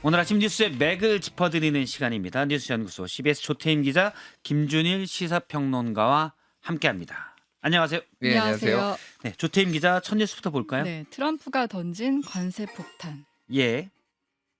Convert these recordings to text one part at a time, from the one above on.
오늘 아침 뉴스의 맥을 짚어드리는 시간입니다. 뉴스연구소 CBS 조태임 기자, 김준일 시사평론가와 함께합니다. 안녕하세요. 네, 안녕하세요. 안녕하세요. 네, 조태임 기자 첫 뉴스부터 볼까요? 네, 트럼프가 던진 관세 폭탄. 예.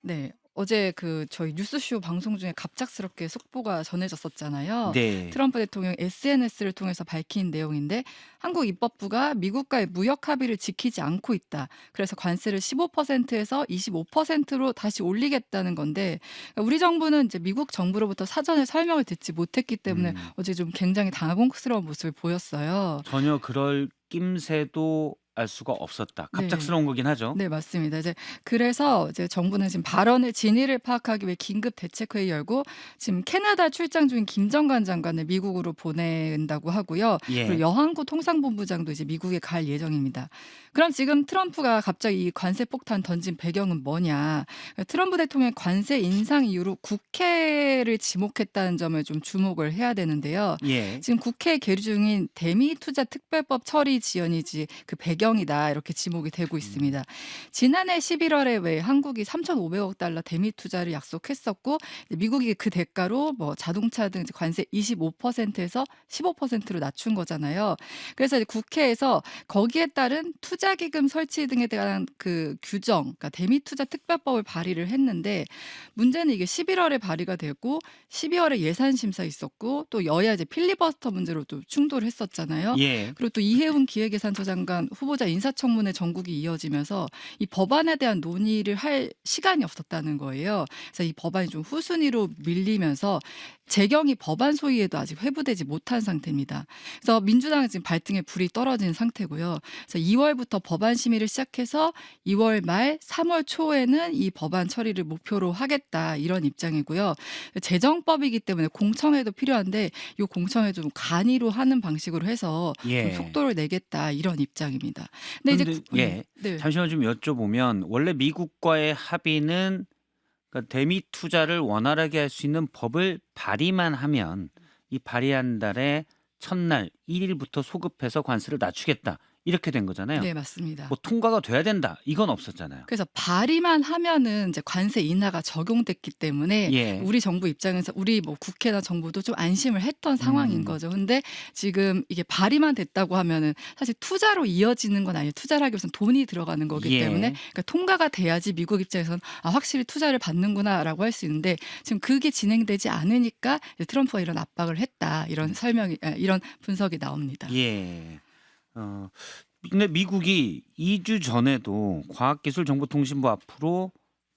네, 어제 저희 뉴스쇼 방송 중에 갑작스럽게 속보가 전해졌었잖아요. 네. 트럼프 대통령 SNS를 통해서 밝힌 내용인데 한국 입법부가 미국과의 무역 합의를 지키지 않고 있다. 그래서 관세를 15%에서 25%로 다시 올리겠다는 건데 우리 정부는 이제 미국 정부로부터 사전에 설명을 듣지 못했기 때문에 어제 좀 굉장히 당혹스러운 모습을 보였어요. 전혀 그럴 낌새도 알 수가 없었다. 네. 갑작스러운 거긴 하죠. 네, 맞습니다. 그래서 정부는 지금 발언의 진위를 파악하기 위해 긴급 대책회의 열고 지금 캐나다 출장 중인 김정관 장관을 미국으로 보낸다고 하고요. 예. 그리고 여한구 통상본부장도 이제 미국에 갈 예정입니다. 그럼 지금 트럼프가 갑자기 이 관세 폭탄 던진 배경은 뭐냐? 트럼프 대통령의 관세 인상 이후로 국회를 지목했다는 점을 좀 주목을 해야 되는데요. 예. 지금 국회에 계류 중인 대미투자 특별법 처리 지연이지 그 배경이다 이렇게 지목이 되고 있습니다. 지난해 11월에 왜 한국이 3,500억 달러 대미 투자를 약속했었고 미국이 그 대가로 뭐 자동차 등 관세 25%에서 15%로 낮춘 거잖아요. 그래서 이제 국회에서 거기에 따른 투자기금 설치 등에 대한 그 규정, 그러니까 대미 투자 특별법을 발의를 했는데 문제는 이게 11월에 발의가 되고 12월에 예산 심사 있었고 또 여야 이제 필리버스터 문제로 또 충돌을 했었잖아요. 예. 그리고 또 이해훈 기획예산처 장관 후보자 인사청문회 전국이 이어지면서 이 법안에 대한 논의를 할 시간이 없었다는 거예요. 그래서 이 법안이 좀 후순위로 밀리면서 재경이 법안 소위에도 아직 회부되지 못한 상태입니다. 그래서 민주당은 지금 발등에 불이 떨어진 상태고요. 그래서 2월부터 법안 심의를 시작해서 2월 말 3월 초에는 이 법안 처리를 목표로 하겠다 이런 입장이고요. 재정법이기 때문에 공청회도 필요한데 이 공청회 좀 간이로 하는 방식으로 해서 예. 좀 속도를 내겠다 이런 입장입니다. 근데 그런데 예. 네. 잠시만 좀 여쭤보면 원래 미국과의 합의는 그러니까 대미 투자를 원활하게 할 수 있는 법을 발의만 하면 이 발의한 달에 첫날 1일부터 소급해서 관세를 낮추겠다. 이렇게 된 거잖아요. 네, 맞습니다. 뭐 통과가 돼야 된다. 이건 없었잖아요. 그래서 발의만 하면은 이제 관세 인하가 적용됐기 때문에 예. 우리 정부 입장에서 우리 뭐 국회나 정부도 좀 안심을 했던 상황인 거죠. 근데 지금 이게 발의만 됐다고 하면은 사실 투자로 이어지는 건 아니에요. 투자를 하기 위해서는 돈이 들어가는 거기 예. 때문에 그러니까 통과가 돼야지 미국 입장에서는 확실히 투자를 받는구나라고 할 수 있는데 지금 그게 진행되지 않으니까 이제 트럼프가 이런 압박을 했다. 이런 이런 분석이 나옵니다. 예. 근데 미국이 2주 전에도 과학기술정보통신부 앞으로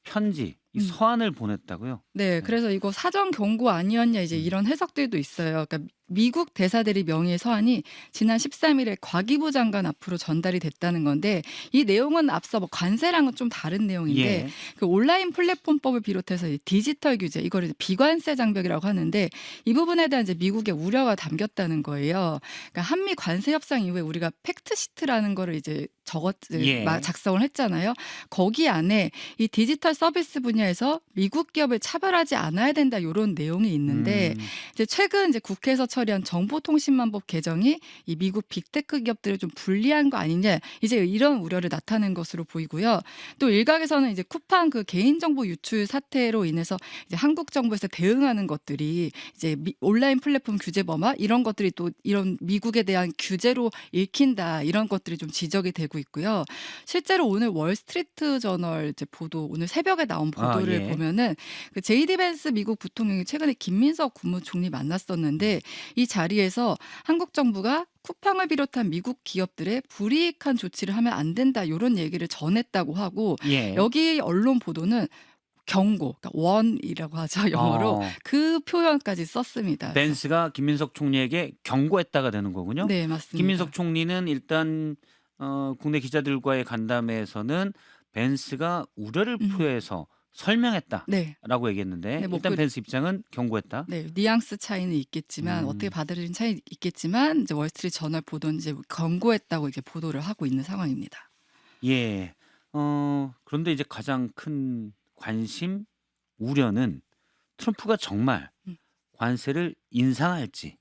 편지, 이 서한을 보냈다고요? 네, 그래서 이거 사전 경고 아니었냐 이제 이런 해석들도 있어요. 그러니까 미국 대사들이 명의의 서한이 지난 13일에 과기부 장관 앞으로 전달이 됐다는 건데 이 내용은 앞서 뭐 관세랑은 좀 다른 내용인데 예. 그 온라인 플랫폼법을 비롯해서 이 디지털 규제 이걸 이제 비관세 장벽이라고 하는데 이 부분에 대한 이제 미국의 우려가 담겼다는 거예요. 그러니까 한미 관세 협상 이후에 우리가 팩트 시트라는 거를 이제 예. 작성을 했잖아요. 거기 안에 이 디지털 서비스 분야에서 미국 기업을 차별하지 않아야 된다 이런 내용이 있는데 이제 최근 이제 국회에서 처리한 정보통신망법 개정이 이 미국 빅테크 기업들을 좀 불리한 거 아니냐 이제 이런 우려를 나타낸 것으로 보이고요. 또 일각에서는 이제 쿠팡 그 개인정보 유출 사태로 인해서 이제 한국 정부에서 대응하는 것들이 이제 온라인 플랫폼 규제 범화 이런 것들이 또 이런 미국에 대한 규제로 읽힌다 이런 것들이 좀 지적이 되고 있고요. 실제로 오늘 월스트리트 저널 이제 보도 오늘 새벽에 나온 보도를 예. 보면은 그 제이디 벤스 미국 부통령이 최근에 김민석 국무총리 만났었는데 이 자리에서 한국 정부가 쿠팡을 비롯한 미국 기업들의 불이익한 조치를 하면 안 된다 이런 얘기를 전했다고 하고 예. 여기 언론 보도는 경고, 그러니까 원이라고 하죠 영어로 그 표현까지 썼습니다. 벤스가 김민석 총리에게 경고했다가 되는 거군요. 네, 맞습니다. 김민석 총리는 일단 국내 기자들과의 간담회에서는 벤스가 우려를 표해서 설명했다라고 네. 얘기했는데 네, 뭐 일단 그- 벤스 입장은 경고했다. 네, 뉘앙스 차이는 있겠지만 어떻게 받아들인 차이 있겠지만 이제 월스트리트 저널 보도는 이제 경고했다고 이렇게 보도를 하고 있는 상황입니다. 예. 그런데 이제 가장 큰 관심, 우려는 트럼프가 정말 관세를 인상할지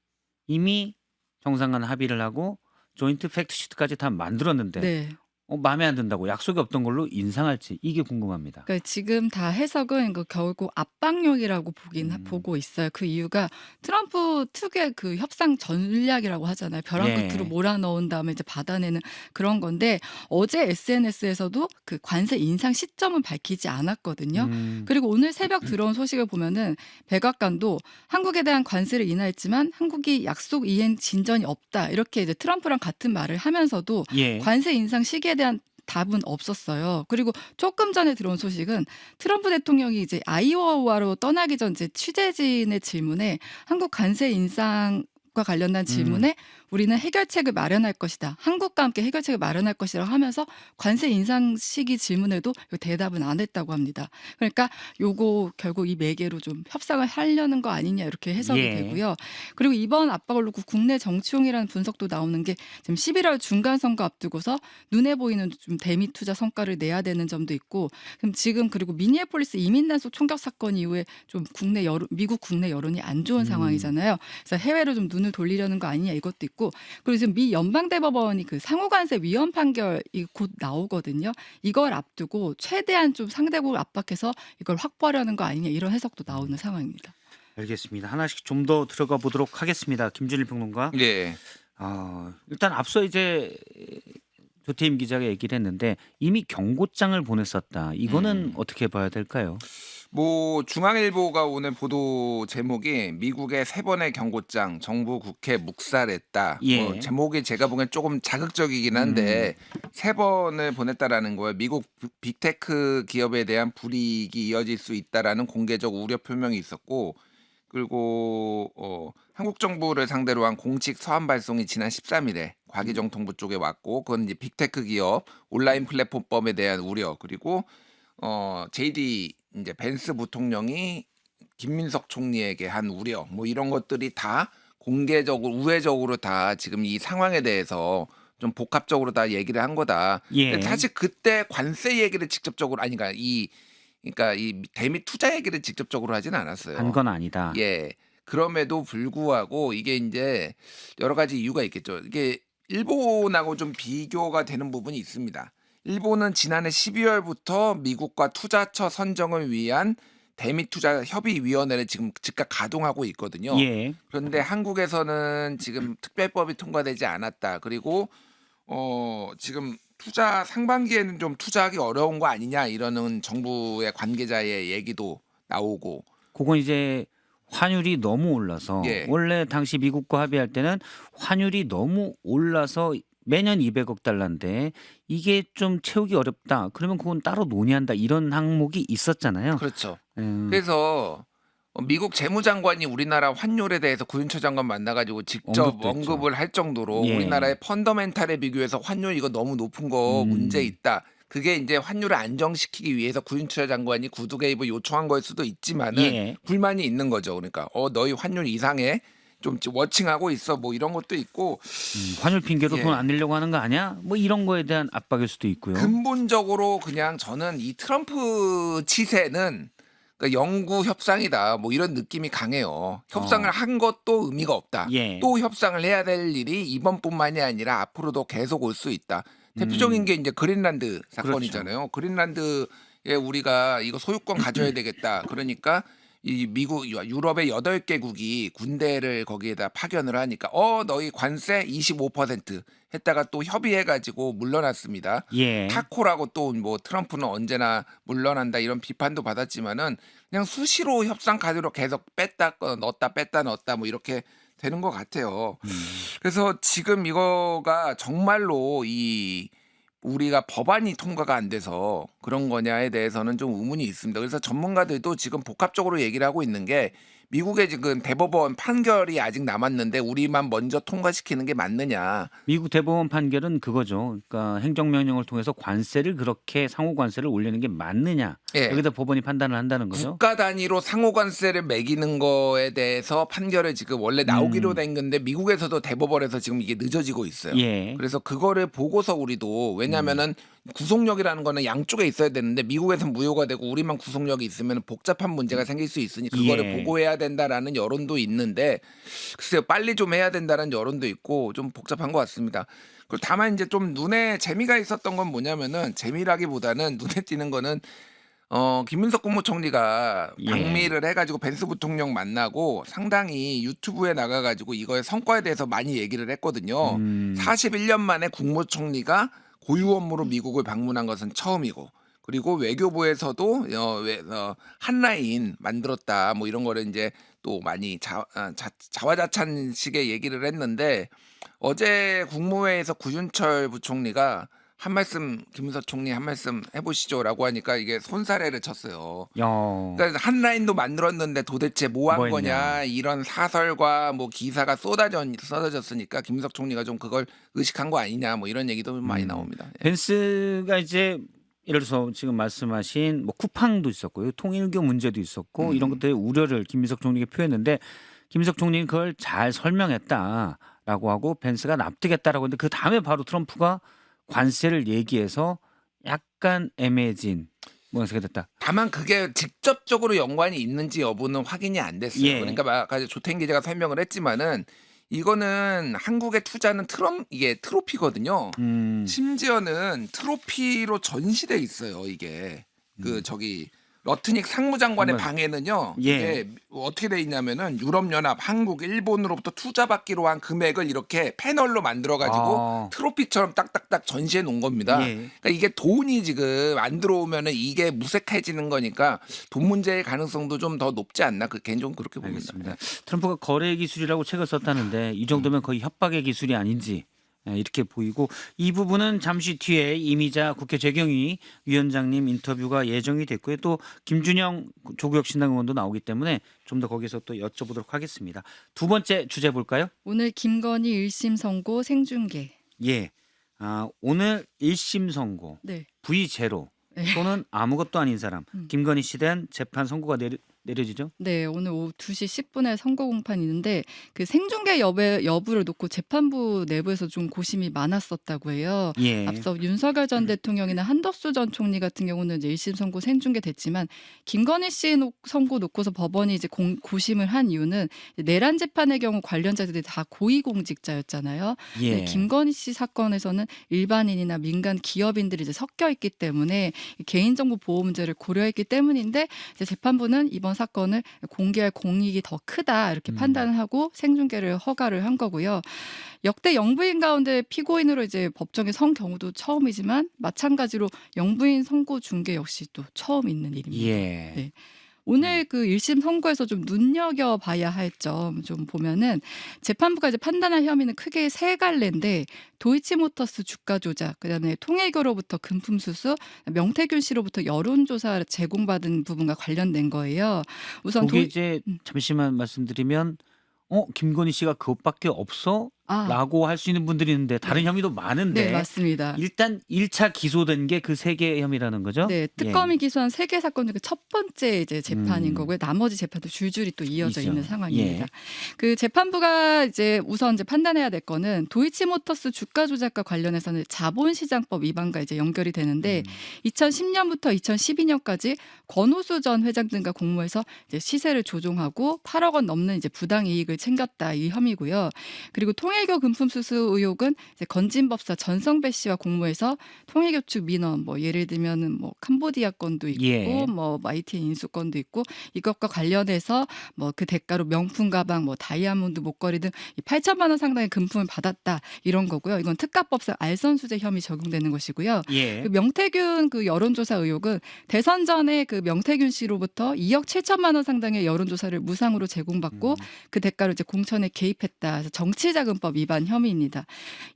이미 정상 간 합의를 하고 조인트 팩트 시트까지 다 만들었는데 네. 마음에 안 든다고 약속이 없던 걸로 인상할지 이게 궁금합니다. 그러니까 지금 다 해석은 결국 압박용이라고 음. 보고 있어요. 그 이유가 트럼프 특유의 그 협상 전략이라고 하잖아요. 벼랑 끝으로 예. 몰아넣은 다음에 이제 받아내는 그런 건데 어제 SNS에서도 그 관세 인상 시점은 밝히지 않았거든요. 음. 그리고 오늘 새벽 들어온 소식을 보면은 백악관도 한국에 대한 관세를 인하했지만 한국이 약속 이행 진전이 없다. 이렇게 이제 트럼프랑 같은 말을 하면서도 예. 관세 인상 시기에 대한 답은 없었어요. 그리고 조금 전에 들어온 소식은 트럼프 대통령이 이제 아이오와로 떠나기 전 이제 취재진의 질문에 한국 관세 인상과 관련된 질문에 우리는 해결책을 마련할 것이다. 한국과 함께 해결책을 마련할 것이라고 하면서 관세 인상 시기 질문에도 대답은 안 했다고 합니다. 그러니까 요거 결국 이 매개로 좀 협상을 하려는 거 아니냐 이렇게 해석이 예. 되고요. 그리고 이번 압박을 놓고 국내 정치용이라는 분석도 나오는 게 지금 11월 중간 선거 앞두고서 눈에 보이는 좀 대미 투자 성과를 내야 되는 점도 있고 그럼 지금 그리고 미니애폴리스 이민 단속 총격 사건 이후에 좀 미국 국내 여론이 안 좋은 상황이잖아요. 그래서 해외로 좀 눈을 돌리려는 거 아니냐 이것도 있고 그리고 지금 미 연방대법원이 그 상호관세 위헌 판결이 곧 나오거든요. 이걸 앞두고 최대한 좀 상대국을 압박해서 이걸 확보하려는 거 아니냐 이런 해석도 나오는 상황입니다. 알겠습니다. 하나씩 좀 더 들어가 보도록 하겠습니다. 김준일 평론가. 예. 일단 앞서 이제 조태임 기자가 얘기를 했는데 이미 경고장을 보냈었다. 이거는 어떻게 봐야 될까요? 뭐 중앙일보가 오늘 보도 제목이 미국의 3번의 경고장 정부 국회 묵살했다. 예. 뭐 제목이 제가 보기엔 조금 자극적이긴 한데 3번을 보냈다라는 거예요. 미국 빅테크 기업에 대한 불이익이 이어질 수 있다라는 공개적 우려 표명이 있었고 그리고 한국 정부를 상대로 한 공식 서한 발송이 지난 13일에 과기정통부 쪽에 왔고 그건 이제 빅테크 기업 온라인 플랫폼법에 대한 우려 그리고 JD 이제 벤스 부통령이 김민석 총리에게 한 우려 뭐 이런 것들이 다 공개적으로 우회적으로 다 지금 이 상황에 대해서 좀 복합적으로 다 얘기를 한 거다. 예. 근데 사실 그때 관세 얘기를 직접적으로 그러니까 이 대미 투자 얘기를 직접적으로 하진 않았어요. 한 건 아니다. 예. 그럼에도 불구하고 이게 이제 여러 가지 이유가 있겠죠. 이게 일본하고 좀 비교가 되는 부분이 있습니다. 일본은 지난해 12월부터 미국과 투자처 선정을 위한 대미 투자 협의위원회를 지금 즉각 가동하고 있거든요. 예. 그런데 한국에서는 지금 특별법이 통과되지 않았다. 그리고 지금 상반기에는 좀 투자하기 어려운 거 아니냐 이러는 정부의 관계자의 얘기도 나오고 그건 이제 환율이 너무 올라서 예. 원래 당시 미국과 합의할 때는 환율이 너무 올라서 매년 200억 달러인데 이게 좀 채우기 어렵다. 그러면 그건 따로 논의한다. 이런 항목이 있었잖아요. 그렇죠. 음, 그래서 미국 재무장관이 우리나라 환율에 대해서 구윤철 장관 만나가지고 직접 언급도 했죠. 언급을 할 정도로 예. 우리나라의 펀더멘탈에 비교해서 환율 이거 너무 높은 거 문제 있다. 그게 이제 환율을 안정시키기 위해서 구윤철 장관이 구두 개입을 요청한 거일 수도 있지만은 예. 불만이 있는 거죠. 그러니까 너희 환율 이상해. 좀 워칭하고 있어. 뭐 이런 것도 있고 환율 핑계로 예. 돈 안 내려고 하는 거 아니야? 뭐 이런 거에 대한 압박일 수도 있고요. 근본적으로 그냥 저는 이 트럼프 치세는 그러니까 영구 협상이다. 뭐 이런 느낌이 강해요. 협상을 한 것도 의미가 없다. 예. 또 협상을 해야 될 일이 이번뿐만이 아니라 앞으로도 계속 올 수 있다. 대표적인 게 이제 그린란드 사건이잖아요. 그린란드에 우리가 이거 소유권 가져야 되겠다. 그러니까 이 미국 유럽의 8개국이 군대를 거기에다 파견을 하니까 너희 관세 25% 했다가 또 협의해 가지고 물러났습니다. 예. 타코라고 또 뭐 트럼프는 언제나 물러난다 이런 비판도 받았지만은 그냥 수시로 협상 카드로 계속 뺐다 넣었다 뭐 이렇게 되는 것 같아요. 그래서 지금 이거가 정말로 우리가 법안이 통과가 안 돼서 그런 거냐에 대해서는 좀 의문이 있습니다. 그래서 전문가들도 지금 복합적으로 얘기를 하고 있는 게 미국의 지금 대법원 판결이 아직 남았는데 우리만 먼저 통과시키는 게 맞느냐. 미국 대법원 판결은 그거죠. 그러니까 행정명령을 통해서 관세를 그렇게 상호 관세를 올리는 게 맞느냐. 예. 여기다 법원이 판단을 한다는 거죠. 국가 단위로 상호관세를 매기는 거에 대해서 판결을 지금 원래 나오기로 된 건데 미국에서도 대법원에서 지금 이게 늦어지고 있어요. 예. 그래서 그거를 보고서 우리도 왜냐면은 구속력이라는 거는 양쪽에 있어야 되는데 미국에선 무효가 되고 우리만 구속력이 있으면 복잡한 문제가 생길 수 있으니 그거를 예. 보고해야 된다라는 여론도 있는데 글쎄요 빨리 좀 해야 된다는 여론도 있고 좀 복잡한 것 같습니다. 그리고 다만 이제 좀 눈에 재미가 있었던 건 뭐냐면은 재미라기보다는 눈에 띄는 거는 김문석 국무총리가 예. 방미를 해가지고 벤스 부통령 만나고 상당히 유튜브에 나가가지고 이거의 성과에 대해서 많이 얘기를 했거든요. 41년 만에 국무총리가 고유 업무로 미국을 방문한 것은 처음이고 그리고 외교부에서도 한라인 만들었다 뭐 이런 거를 이제 또 많이 자화자찬식의 얘기를 했는데 어제 국무회의에서 구윤철 부총리가 한 말씀 김문석 총리 한 말씀 해보시죠라고 하니까 이게 손사래를 쳤어요. 그러니까 한라인도 만들었는데 도대체 뭐 한 뭐 거냐 했냐. 이런 사설과 뭐 기사가 쏟아졌으니까 김문석 총리가 좀 그걸 의식한 거 아니냐 뭐 이런 얘기도 좀 많이 나옵니다. 예. 벤스가 이제 예를 들어서 지금 말씀하신 뭐 쿠팡도 있었고요. 통일교 문제도 있었고 이런 것들의 우려를 김민석 총리가 표했는데 김민석 총리는 그걸 잘 설명했다라고 하고 벤스가 납득했다라고 했는데 그 다음에 바로 트럼프가 관세를 얘기해서 약간 애매해진 모양새가 됐다. 다만 그게 직접적으로 연관이 있는지 여부는 확인이 안 됐어요. 예. 그러니까 아까 조태인 기자가 설명을 했지만은 이거는 한국의 투자는 이게 트로피거든요. 심지어는 트로피로 전시돼 있어요. 이게 그 저기 러트닉 상무장관의 정말. 방에는요. 예. 이게 어떻게 돼 있냐면은 유럽연합, 한국, 일본으로부터 투자받기로 한 금액을 이렇게 패널로 만들어가지고 아. 트로피처럼 딱딱딱 전시해 놓은 겁니다. 예. 그러니까 이게 돈이 지금 안 들어오면은 이게 무색해지는 거니까 돈 문제의 가능성도 좀 더 높지 않나? 그 개인적으로 그렇게 봅니다. 알겠습니다. 트럼프가 거래 기술이라고 책을 썼다는데 이 정도면 거의 협박의 기술이 아닌지 이렇게 보이고 이 부분은 잠시 뒤에 이미자 국회 재경위 위원장님 인터뷰가 예정이 됐고요. 또 김준영 조국혁신당 의원도 나오기 때문에 좀 더 거기서 또 여쭤보도록 하겠습니다. 두 번째 주제 볼까요? 오늘 김건희 1심 선고 생중계. 예. 오늘 1심 선고 네. V0 네. 또는 아무것도 아닌 사람 김건희 씨에 대한 재판 선고가 내려지죠? 네, 오늘 오후 2시 10분에 선고 공판이 있는데 그 생중계 여부를 놓고 재판부 내부에서 좀 고심이 많았었다고 해요. 예. 앞서 윤석열 전 대통령이나 한덕수 전 총리 같은 경우는 이제 1심 선고 생중계 됐지만 김건희 씨 선고 놓고서 법원이 이제 고심을 한 이유는 내란 재판의 경우 관련자들이 다 고위공직자였잖아요. 예. 네, 김건희 씨 사건에서는 일반인이나 민간 기업인들이 이제 섞여 있기 때문에 개인정보 보호 문제를 고려했기 때문인데 이제 재판부는 이번 사건을 공개할 공익이 더 크다 이렇게 판단을 하고 생중계를 허가를 한 거고요. 역대 영부인 가운데 피고인으로 이제 법정에 선 경우도 처음이지만 마찬가지로 영부인 선고 중계 역시 또 처음 있는 일입니다. 예. 네. 오늘 그 1심 선고에서 좀 눈여겨봐야 할 점 좀 보면은 재판부가 이제 판단한 혐의는 크게 세 갈래인데 도이치모터스 주가 조작, 그다음에 통일교로부터 금품 수수, 명태균 씨로부터 여론조사 제공받은 부분과 관련된 거예요. 우선 거기 이제 잠시만 말씀드리면 김건희 씨가 그것밖에 없어? 라고 할 수 있는 분들이 있는데 다른 혐의도 많은데 네, 맞습니다. 일단 1차 기소된 게 그 세 개 혐의라는 거죠? 네, 특검이 기소한 세 개 사건 중에 첫 번째 이제 재판인 거고요. 나머지 재판도 줄줄이 또 이어져 있죠. 있는 상황입니다. 예. 그 재판부가 이제 우선 이제 판단해야 될 거는 도이치모터스 주가 조작과 관련해서는 자본시장법 위반과 이제 연결이 되는데 2010년부터 2012년까지 권오수 전 회장 등과 공모해서 이제 시세를 조종하고 8억 원 넘는 이제 부당 이익을 챙겼다 이 혐의고요. 그리고 통일교 금품 수수 의혹은 이제 건진법사 전성배 씨와 공모해서 통일교 측 민원 뭐 예를 들면은 뭐 캄보디아 건도 있고 예. 뭐 YTN 인수 건도 있고 이것과 관련해서 뭐 그 대가로 명품 가방 뭐 다이아몬드 목걸이 등 8천만 원 상당의 금품을 받았다 이런 거고요. 이건 특가법상 알선수재 혐의 적용되는 것이고요. 예. 그 명태균 그 여론조사 의혹은 대선 전에 그 명태균 씨로부터 2억 7천만 원 상당의 여론조사를 무상으로 제공받고 그 대가로 이제 공천에 개입했다. 그래서 정치자금법 위반 혐의입니다.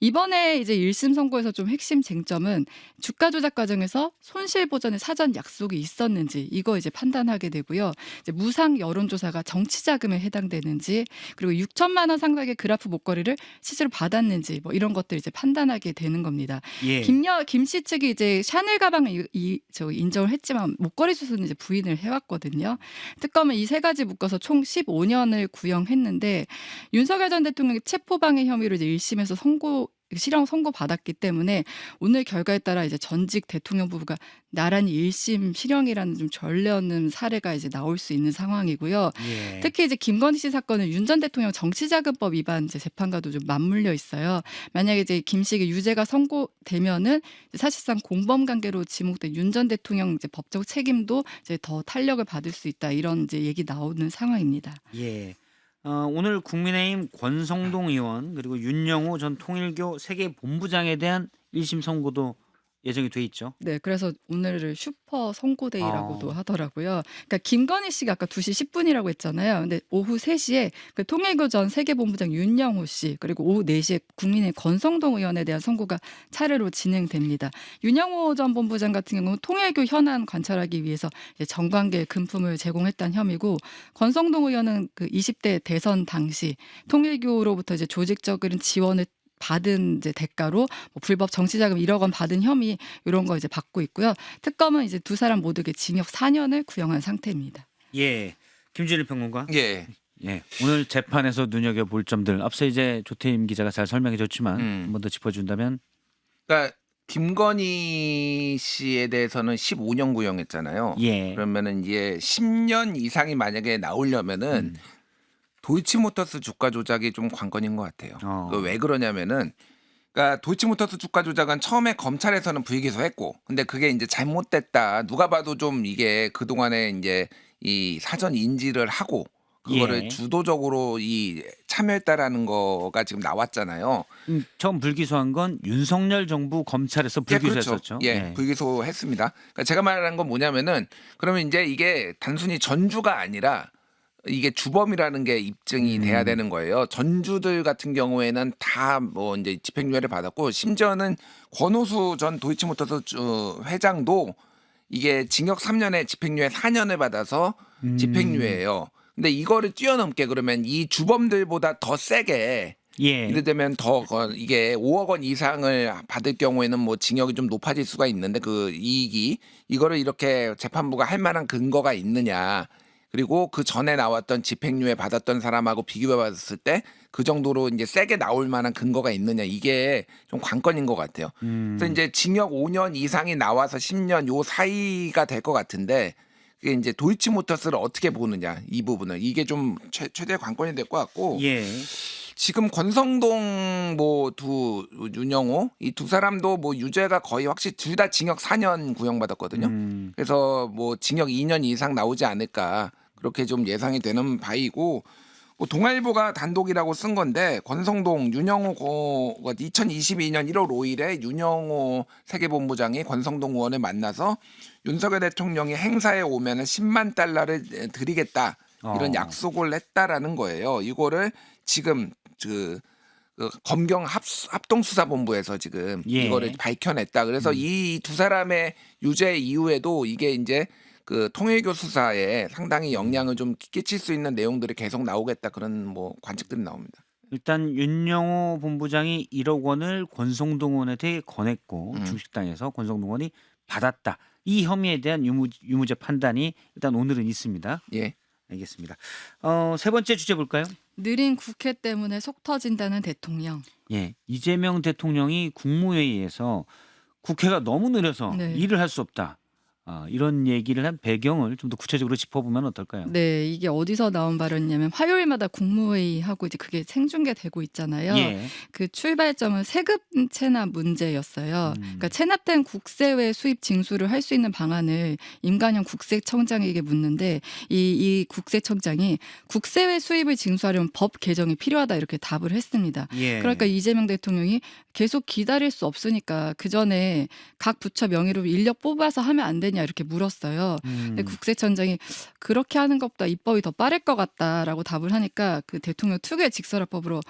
이번에 이제 1심 선고에서 좀 핵심 쟁점은 주가 조작 과정에서 손실 보전의 사전 약속이 있었는지 이거 이제 판단하게 되고요. 이제 무상 여론조사가 정치자금에 해당되는지 그리고 6천만 원 상당의 그라프 목걸이를 실제로 받았는지 뭐 이런 것들 이제 판단하게 되는 겁니다. 예. 김씨 측이 이제 샤넬 가방을 인정을 했지만 목걸이 수수는 이제 부인을 해왔거든요. 특검은 이 세 가지 묶어서 총 15년을 구형했는데 윤석열 전 대통령의 체포방해 혐의로 이제 1심에서 실형 선고받았기 때문에 오늘 결과에 따라 이제 전직 대통령 부부가 나란히 1심 실형이라는 좀 전례 없는 사례가 이제 나올 수 있는 상황이고요. 예. 특히 이제 김건희 씨 사건은 윤 전 대통령 정치자금법 위반 이제 재판과도 좀 맞물려 있어요. 만약에 이제 김 씨에게 유죄가 선고되면은 사실상 공범 관계로 지목된 윤 전 대통령 이제 법적 책임도 이제 더 탄력을 받을 수 있다 이런 이제 얘기 나오는 상황입니다. 예. 오늘 국민의힘 권성동 의원 그리고 윤영호 전 통일교 세계본부장에 대한 1심 선고도 예정이 돼 있죠. 네, 그래서 오늘을 슈퍼 선고데이라고도 아. 하더라고요. 그러니까 김건희 씨가 아까 2시 10분이라고 했잖아요. 근데 오후 3시에 그 통일교 전 세계본부장 윤영호 씨 그리고 오후 4시에 국민의 권성동 의원에 대한 선고가 차례로 진행됩니다. 윤영호 전 본부장 같은 경우는 통일교 현안 관찰하기 위해서 이제 정관계 금품을 제공했다는 혐의고 권성동 의원은 그 20대 대선 당시 통일교로부터 이제 조직적인 지원을 받은 이제 대가로 뭐 불법 정치자금 1억 원 받은 혐의 이런 거 이제 받고 있고요. 특검은 이제 두 사람 모두에게 징역 4년을 구형한 상태입니다. 예. 김준일 평론가. 예. 예. 오늘 재판에서 눈여겨 볼 점들 앞서 이제 조태임 기자가 잘 설명해 줬지만 한 번 더 짚어 준다면 그러니까 김건희 씨에 대해서는 15년 구형했잖아요. 예. 그러면은 이제 10년 이상이 만약에 나오려면은 도이치모터스 주가 조작이 좀 관건인 것 같아요. 그 왜 그러냐면은 그러니까 도이치모터스 주가 조작은 처음에 검찰에서는 불기소했고 근데 그게 이제 잘못됐다. 누가 봐도 좀 이게 그동안에 이제 이 사전 인지를 하고 그거를 예. 주도적으로 이 참여했다라는 거가 지금 나왔잖아요. 처음 불기소한 건 윤석열 정부 검찰에서 불기소했었죠. 예, 그렇죠. 불기소했습니다. 그러니까 제가 말하는 건 뭐냐면은 그러면 이제 이게 단순히 전주가 아니라 이게 주범이라는 게 입증이 돼야 되는 거예요. 전주들 같은 경우에는 다 뭐 이제 집행유예를 받았고 심지어는 권오수 전 도이치모터스 회장도 이게 징역 3년에 집행유예 4년을 받아서 집행유예예요. 근데 이거를 뛰어넘게 그러면 이 주범들보다 더 세게 예. 이를테면 더 이게 5억 원 이상을 받을 경우에는 뭐 징역이 좀 높아질 수가 있는데 그 이익이 이거를 이렇게 재판부가 할 만한 근거가 있느냐. 그리고 그 전에 나왔던 집행유예 받았던 사람하고 비교해 봤을 때 그 정도로 이제 세게 나올 만한 근거가 있느냐 이게 좀 관건인 것 같아요. 그래서 이제 징역 5년 이상이 나와서 10년 요 사이가 될 것 같은데 그게 이제 도이치모터스를 어떻게 보느냐 이 부분은 이게 좀 최대 관건이 될 것 같고 예. 지금 권성동 뭐 윤영호 이 두 사람도 뭐 유죄가 거의 확실히 둘 다 징역 4년 구형받았거든요. 그래서 뭐 징역 2년 이상 나오지 않을까 그렇게 좀 예상이 되는 바이고 뭐 동아일보가 단독이라고 쓴 건데 권성동 윤영호 2022년 1월 5일에 윤영호 세계본부장이 권성동 의원을 만나서 윤석열 대통령이 행사에 오면은 10만 달러를 드리겠다 이런 약속을 했다라는 거예요. 이거를 지금 그 검경 합동수사본부에서 지금 예. 이거를 밝혀냈다. 그래서 이 두 사람의 유죄 이후에도 이게 이제 그 통일교 수사에 상당히 영향을 좀 끼칠 수 있는 내용들이 계속 나오겠다 그런 뭐 관측들이 나옵니다. 일단 윤영호 본부장이 1억 원을 권성동 의원한테 권했고 주식당에서 권성동 의원이 받았다. 이 혐의에 대한 유무죄 판단이 일단 오늘은 있습니다. 예. 알겠습니다. 세 번째 주제 볼까요? 느린 국회 때문에 속 터진다는 대통령. 예, 이재명 대통령이 국무회의에서 국회가 너무 느려서 네. 일을 할 수 없다. 이런 얘기를 한 배경을 좀 더 구체적으로 짚어보면 어떨까요? 네, 이게 어디서 나온 발언이냐면 화요일마다 국무회의 하고 이제 그게 생중계되고 있잖아요. 예. 그 출발점은 세금 체납 문제였어요. 그러니까 체납된 국세외 수입 징수를 할 수 있는 방안을 임관영 국세청장에게 묻는데 이 국세청장이 국세외 수입을 징수하려면 법 개정이 필요하다 이렇게 답을 했습니다. 예. 그러니까 이재명 대통령이 계속 기다릴 수 없으니까 그 전에 각 부처 명의로 인력 뽑아서 하면 안 되냐 이렇게 물었어요. 근데 국세청장이 그렇게 하는 것보다 입법이 더 빠를 것 같다라고 답을 하니까 그 대통령 특유의 직설화법으로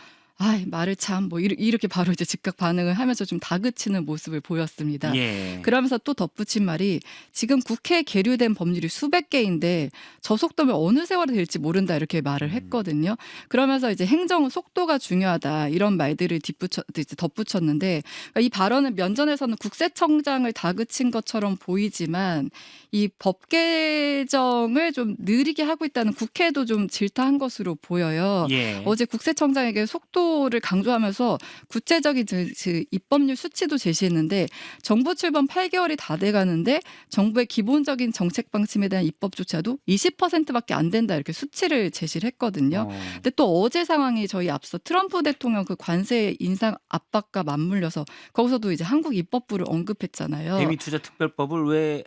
말을 참 뭐 이렇게 바로 이제 즉각 반응을 하면서 좀 다그치는 모습을 보였습니다. 예. 그러면서 또 덧붙인 말이 지금 국회에 계류된 법률이 수백 개인데 저 속도면 어느 세월이 될지 모른다 이렇게 말을 했거든요. 그러면서 이제 행정은 속도가 중요하다 이런 말들을 덧붙였는데 이 발언은 면전에서는 국세청장을 다그친 것처럼 보이지만 이 법 개정을 좀 느리게 하고 있다는 국회도 좀 질타한 것으로 보여요. 예. 어제 국세청장에게 속도 속도를 강조하면서 구체적인 입법률 수치도 제시했는데 정부 출범 8개월이 다 돼가는데 정부의 기본적인 정책 방침에 대한 입법조차도 20%밖에 안 된다 이렇게 수치를 제시를 했거든요. 근데 또 어제 상황이 저희 앞서 트럼프 대통령 그 관세 인상 압박과 맞물려서 거기서도 이제 한국 입법부를 언급했잖아요. 대미투자특별법을 왜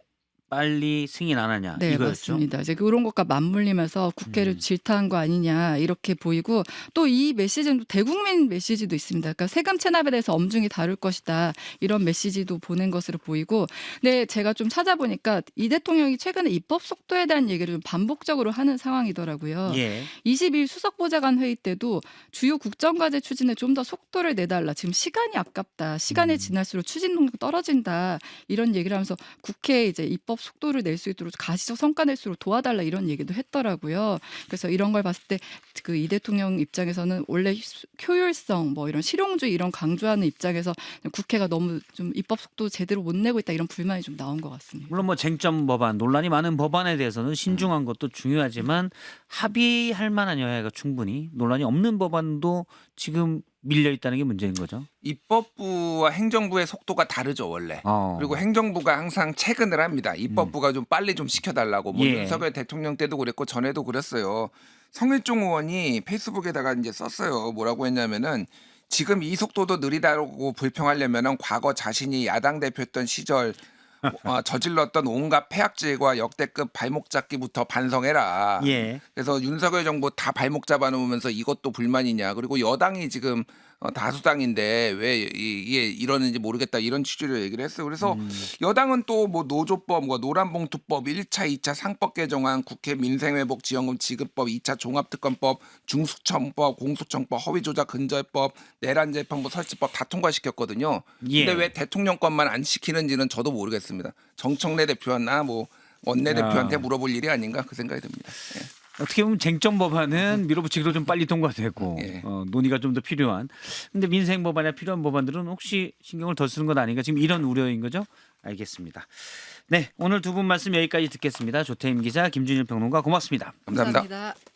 빨리 승인 안 하냐 네, 이거였죠. 맞습니다. 이제 그런 것과 맞물리면서 국회를 질타한 거 아니냐 이렇게 보이고 또 이 메시지는 대국민 메시지도 있습니다. 그러니까 세금 체납에 대해서 엄중히 다룰 것이다 이런 메시지도 보낸 것으로 보이고, 근데 제가 좀 찾아보니까 이 대통령이 최근에 입법 속도에 대한 얘기를 좀 반복적으로 하는 상황이더라고요. 예. 20일 수석보좌관 회의 때도 주요 국정과제 추진에 좀 더 속도를 내달라. 지금 시간이 아깝다. 시간이 지날수록 추진 능력 떨어진다. 이런 얘기를 하면서 국회에 이제 입법 속도를 낼 수 있도록 가시적 성과 낼수록 도와달라 이런 얘기도 했더라고요. 그래서 이런 걸 봤을 때 그 이 대통령 입장에서는 원래 효율성 뭐 이런 실용주의 이런 강조하는 입장에서 국회가 너무 좀 입법 속도 제대로 못 내고 있다 이런 불만이 좀 나온 것 같습니다. 물론 뭐 쟁점 법안, 논란이 많은 법안에 대해서는 신중한 것도 중요하지만 합의할 만한 여야가 충분히 논란이 없는 법안도 지금 밀려 있다는 게 문제인 거죠. 입법부와 행정부의 속도가 다르죠 원래. 어. 그리고 행정부가 항상 체근을 합니다. 입법부가 좀 빨리 좀 시켜달라고. 뭐 예. 윤석열 대통령 때도 그랬고 전에도 그랬어요. 성일종 의원이 페이스북에다가 이제 썼어요. 뭐라고 했냐면은 지금 이 속도도 느리다고 불평하려면은 과거 자신이 야당 대표였던 시절 저질렀던 온갖 폐악질과 역대급 발목 잡기부터 반성해라. 예. 그래서 윤석열 정부 다 발목 잡아놓으면서 이것도 불만이냐. 그리고 여당이 지금 다수당인데 왜 이게 이러는지 모르겠다 이런 취지로 얘기를 했어요. 그래서 여당은 또 뭐 노조법, 뭐 노란봉투법, 1차, 2차 상법 개정안, 국회 민생회복지원금 지급법, 2차 종합특검법, 중수청법, 공소청법, 허위조작 근절법, 내란재판부 설치법 다 통과시켰거든요. 예. 근데 왜 대통령 것만 안 시키는지는 저도 모르겠습니다. 정청래 대표나 뭐 원내대표한테 물어볼 일이 아닌가 그 생각이 듭니다. 예. 어떻게 보면 쟁점 법안은 밀어붙이기로 좀 빨리 통과되고 예. 논의가 좀 더 필요한. 근데 민생 법안에 필요한 법안들은 혹시 신경을 더 쓰는 건 아닌가 지금 이런 우려인 거죠? 알겠습니다. 네, 오늘 두 분 말씀 여기까지 듣겠습니다. 조태임 기자, 김준일 평론가 고맙습니다. 감사합니다. 감사합니다.